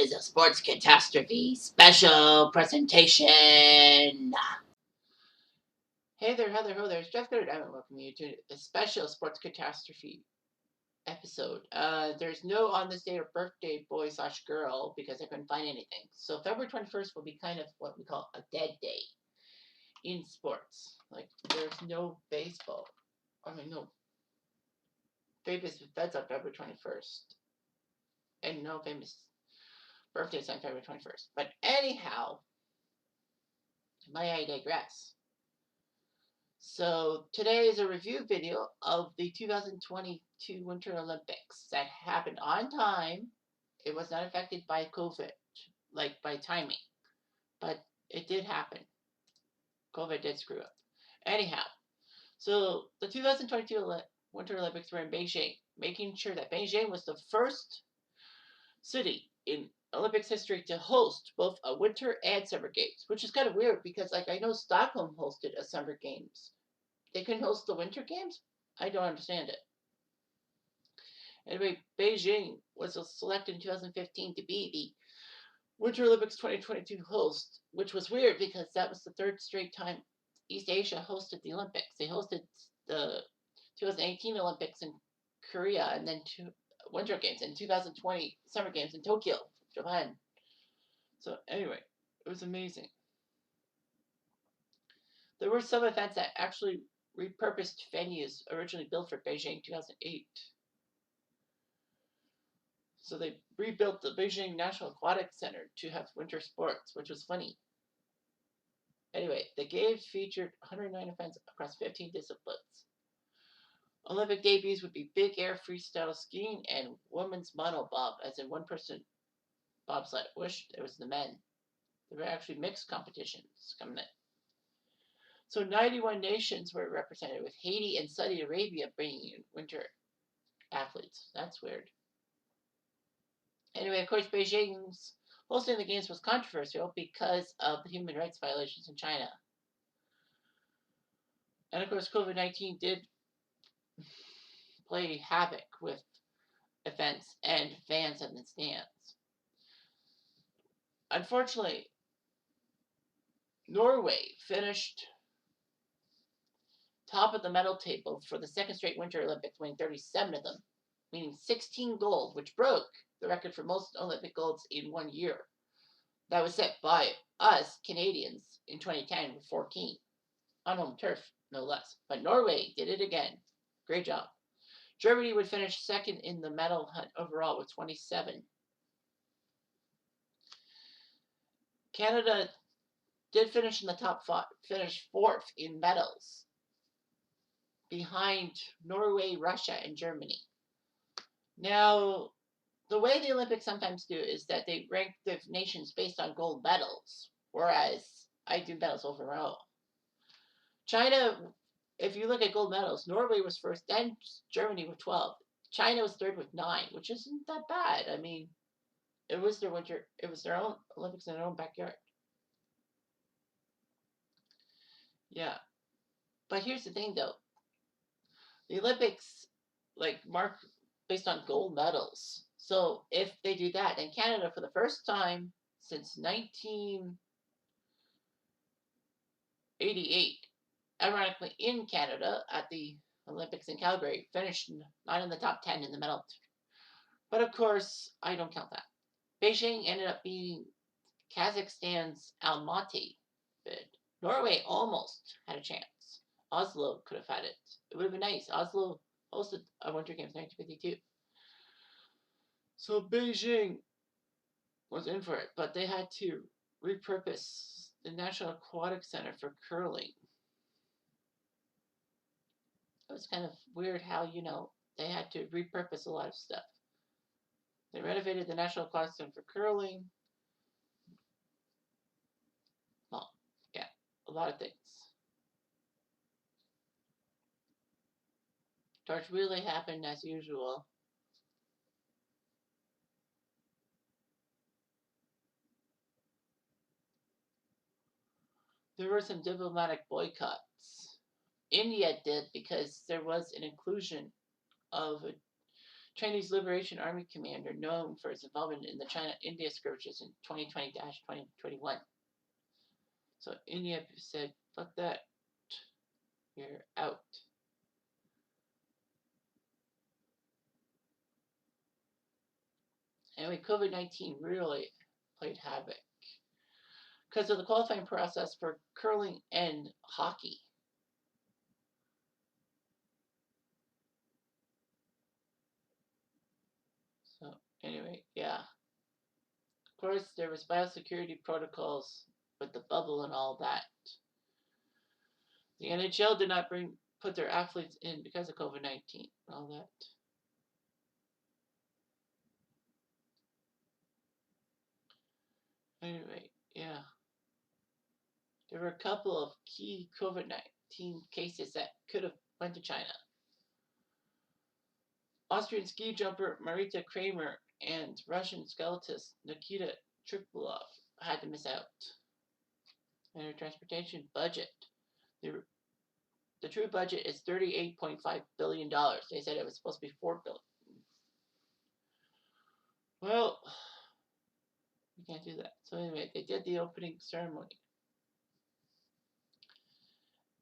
is a sports catastrophe special presentation. Hey there, Heather, ho there. It's Jeff Goddard. I welcome you to a special sports catastrophe episode. There's no on this day or birthday boy slash girl because I couldn't find anything. So February 21st will be kind of what we call a dead day in sports. Like there's no baseball. No famous events on February 21st. And no famous birthdays on February 21st. But anyhow, I digress. So today is a review video of the 2022 Winter Olympics that happened on time. It was not affected by COVID, like by timing, but it did happen. COVID did screw up. Anyhow, so the 2022 Winter Olympics were in Beijing, making sure that Beijing was the first city in Olympics history to host both a winter and summer games, which is kind of weird because, like, I know Stockholm hosted a summer games. They couldn't host the winter games? I don't understand it. Anyway, Beijing was selected in 2015 to be the Winter Olympics 2022 host, which was weird because that was the third straight time East Asia hosted the Olympics. They hosted the 2018 Olympics in Korea and then two Winter Games and 2020 Summer Games in Tokyo, Japan. So anyway, it was amazing. There were some events that actually repurposed venues originally built for Beijing 2008. So they rebuilt the Beijing National Aquatic Center to have winter sports, which was funny. Anyway, the Games featured 109 events across 15 disciplines. Olympic debuts would be big air freestyle skiing and women's monobob, as in one-person bobsled. Wish it was the men. There were actually mixed competitions coming in. So 91 nations were represented, with Haiti and Saudi Arabia bringing in winter athletes. That's weird. Anyway, of course, Beijing's hosting the games was controversial because of the human rights violations in China. And of course, COVID-19 did play havoc with events and fans in the stands. Unfortunately, Norway finished top of the medal table for the second straight Winter Olympics, winning 37 of them, meaning 16 gold, which broke the record for most Olympic golds in 1 year. That was set by us Canadians in 2010 with 14, on home turf, no less. But Norway did it again. Great job. Germany would finish second in the medal hunt overall with 27. Canada did finish in the top five, finished fourth in medals, behind Norway, Russia, and Germany. Now, the way the Olympics sometimes do is that they rank the nations based on gold medals, whereas I do medals overall. China, if you look at gold medals, Norway was first, then Germany with 12. China was third with 9, which isn't that bad. I mean, it was their winter, it was their own Olympics in their own backyard. Yeah. But here's the thing, though. The Olympics, like, mark based on gold medals. So if they do that, then Canada, for the first time since 1988, ironically in Canada at the Olympics in Calgary, finished not in the top 10 in the medal. But of course, I don't count that. Beijing ended up being Kazakhstan's Almaty bid. Norway almost had a chance. Oslo could have had it. It would have been nice. Oslo hosted a Winter Games in 1952. So Beijing was in for it, but they had to repurpose the National Aquatic Center for curling. It was kind of weird how, they had to repurpose a lot of stuff. They renovated the National Aquatic Center for curling. Well, yeah, a lot of things. Torch really happened as usual. There were some diplomatic boycotts. India did because there was an inclusion of Chinese Liberation Army commander known for his involvement in the China-India skirmishes in 2020-2021. So India said, fuck that, you're out. Anyway, COVID-19 really played havoc because of the qualifying process for curling and hockey. So anyway, yeah. Of course, there was biosecurity protocols with the bubble and all that. The NHL did not put their athletes in because of COVID-19 and all that. Anyway, yeah. There were a couple of key COVID-19 cases that could have went to China. Austrian ski jumper Marita Kramer and Russian skeletist Nikita Tripolov had to miss out. And their transportation budget, the true budget is $38.5 billion. They said it was supposed to be $4 billion. Well, we can't do that. So anyway, they did the opening ceremony.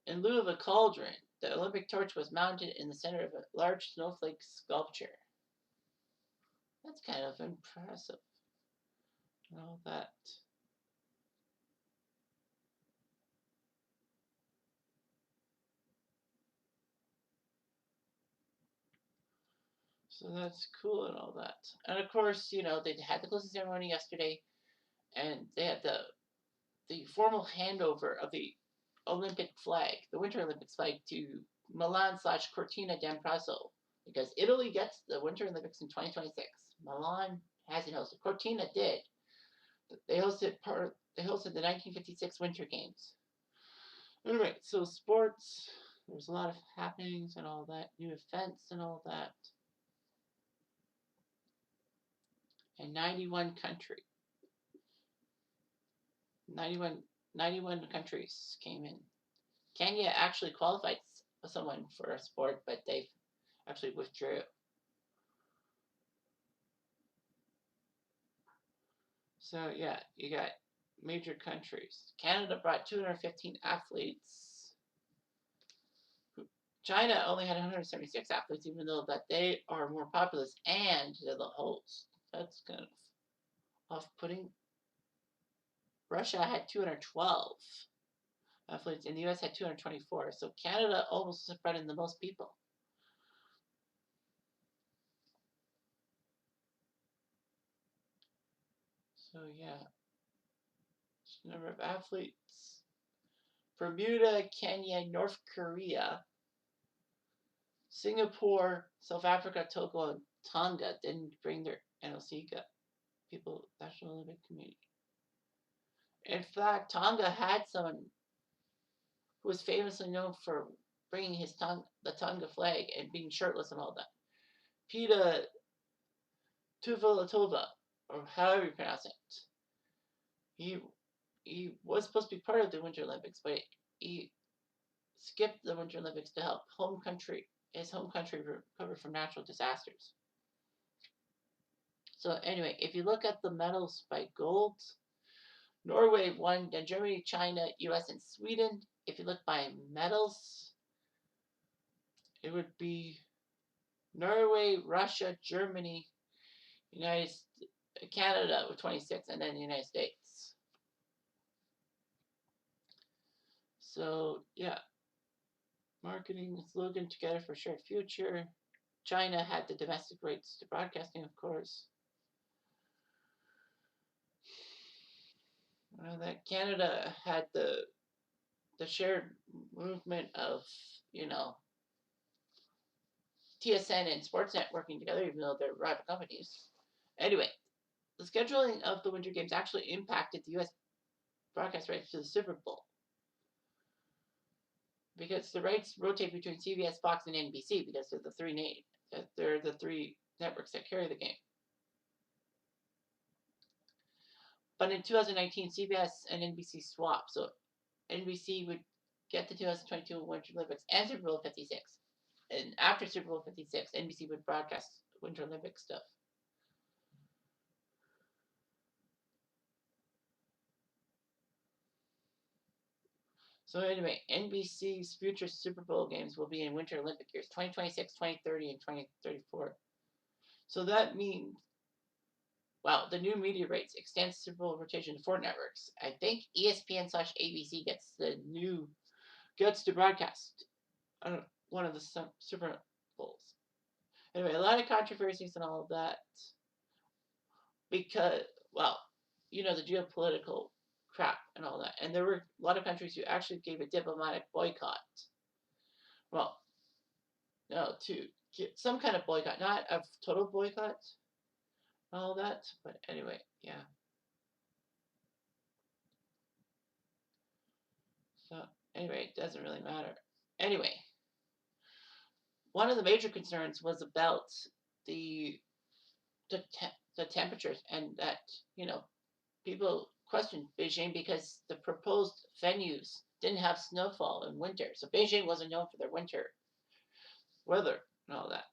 In lieu of a cauldron, the Olympic torch was mounted in the center of a large snowflake sculpture. That's kind of impressive. And all that. So that's cool and all that. And of course, you know, they had the closing ceremony yesterday, and they had the formal handover of the Olympic flag, the Winter Olympics flag, to Milan/Cortina d'Ampezzo, because Italy gets the Winter Olympics in 2026. Milan hasn't hosted. Cortina did. They hosted the 1956 Winter Games. Anyway, so sports. There's a lot of happenings and all that, new events and all that. And 91 countries. 91 countries came in. Kenya actually qualified someone for a sport, but they actually withdrew. So yeah, you got major countries. Canada brought 215 athletes. China only had 176 athletes, even though that they are more populous and they're the host. That's kind of off-putting. Russia had 212 athletes, and the U.S. had 224. So Canada almost brought in the most people. So yeah, number of athletes. Bermuda, Kenya, North Korea, Singapore, South Africa, Togo, and Tonga didn't bring their NOC people, National Olympic Committee. In fact, Tonga had someone who was famously known for bringing the Tonga flag and being shirtless and all that. Pita Tuvulatova, or however you pronounce it. He was supposed to be part of the Winter Olympics, but he skipped the Winter Olympics to help his home country recover from natural disasters. So anyway, if you look at the medals by gold, Norway won, then Germany, China, US, and Sweden. If you look by medals, it would be Norway, Russia, Germany, Canada with 26, and then the United States. So yeah, marketing slogan together for shared future. China had the domestic rights to broadcasting, of course. That Canada had the shared movement of, you know, TSN and Sportsnet working together, even though they're rival companies. Anyway, the scheduling of the Winter Games actually impacted the U.S. broadcast rights to the Super Bowl, because the rights rotate between CBS, Fox, and NBC because they're the three networks that carry the game. But in 2019, CBS and NBC swapped, so NBC would get the 2022 Winter Olympics and Super Bowl 56. And after Super Bowl 56, NBC would broadcast Winter Olympic stuff. So anyway, NBC's future Super Bowl games will be in Winter Olympic years 2026, 2030, and 2034. So that means, well, the new media rates extends Super Bowl rotation to 4 networks. I think ESPN/ABC gets to broadcast one of the Super Bowls. Anyway, a lot of controversies and all of that because, well, the geopolitical crap and all that. And there were a lot of countries who actually gave a diplomatic boycott. Well, no, to get some kind of boycott, not a total boycott, all that. But anyway, yeah. So anyway, it doesn't really matter. Anyway, one of the major concerns was about the the temperatures, and that people questioned Beijing because the proposed venues didn't have snowfall in winter. So Beijing wasn't known for their winter weather and all that.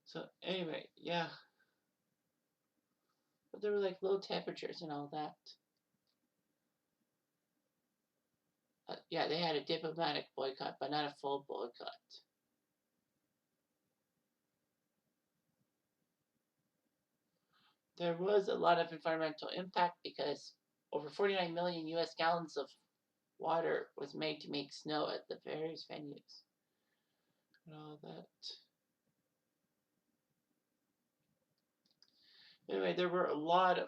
So anyway, yeah. But there were like low temperatures and all that. Yeah, they had a diplomatic boycott, but not a full boycott. There was a lot of environmental impact because over 49 million US gallons of water was made to make snow at the various venues and all that. Anyway, there were a lot of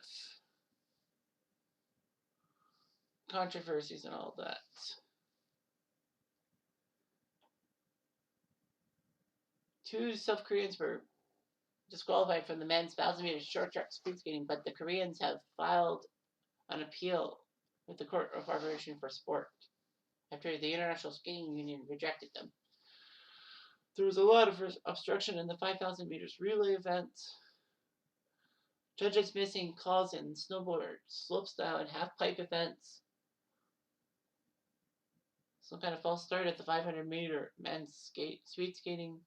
controversies and all that. 2 South Koreans were disqualified from the men's 1,000-meter short track speed skating, but the Koreans have filed an appeal with the Court of Arbitration for Sport after the International Skating Union rejected them. There was a lot of obstruction in the 5,000 meters relay event. Judges missing calls in snowboard, slopestyle, and half-pipe events. Some kind of false start at the 500-meter men's speed skating.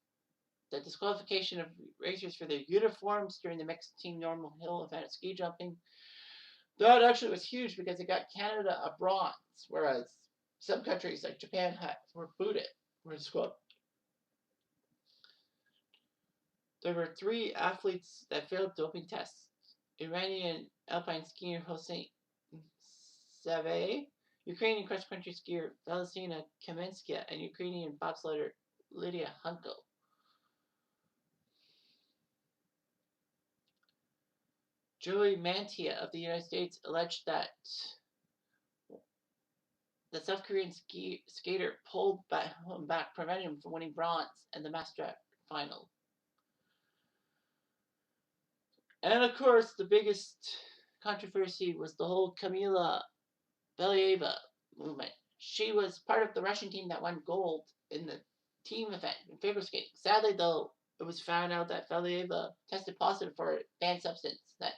The disqualification of racers for their uniforms during the mixed team normal hill event at ski jumping. That actually was huge because it got Canada a bronze, whereas some countries like Japan were booted, were disqualified. There were 3 athletes that failed doping tests. Iranian alpine skier Hossein Saveh, Ukrainian cross-country skier Valentina Kamenskaya, and Ukrainian bobsledder Lydia Hunko. Joey Mantia of the United States alleged that the South Korean skater pulled back, preventing him from winning bronze in the mass start final. And of course, the biggest controversy was the whole Kamila Valieva movement. She was part of the Russian team that won gold in the team event in figure skating. Sadly, though, it was found out that Valieva tested positive for a banned substance that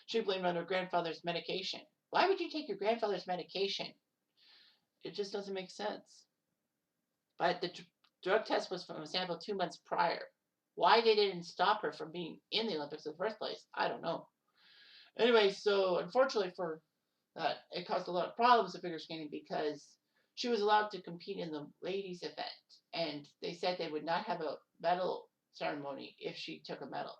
she blamed on her grandfather's medication. Why would you take your grandfather's medication? It just doesn't make sense. But the drug test was from a sample 2 months prior. Why they didn't stop her from being in the Olympics in the first place, I don't know. Anyway, so unfortunately for that, it caused a lot of problems in figure skating because she was allowed to compete in the ladies' event, and they said they would not have a medal ceremony if she took a medal.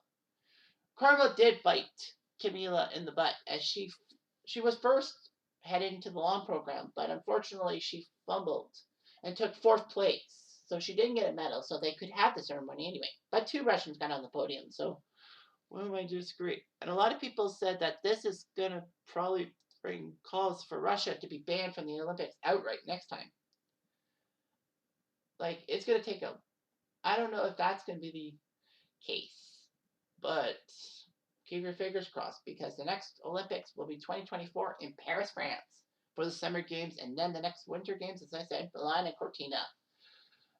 Karma did bite Camila in the butt as she was first headed into the long program, but unfortunately she fumbled and took 4th place. So she didn't get a medal, so they could have the ceremony anyway. But 2 Russians got on the podium, so one might disagree. And a lot of people said that this is going to probably bring calls for Russia to be banned from the Olympics outright next time. Like, it's going to take I don't know if that's going to be the case, but keep your fingers crossed because the next Olympics will be 2024 in Paris, France for the Summer Games, and then the next Winter Games, as I said, Milan and Cortina.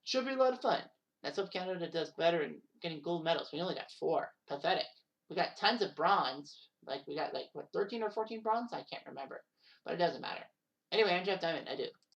Should be a lot of fun. Let's hope Canada does better in getting gold medals. We only got 4. Pathetic. We got tons of bronze. Like, we got, 13 or 14 bronze? I can't remember. But it doesn't matter. Anyway, I'm Jeff Diamond. I do.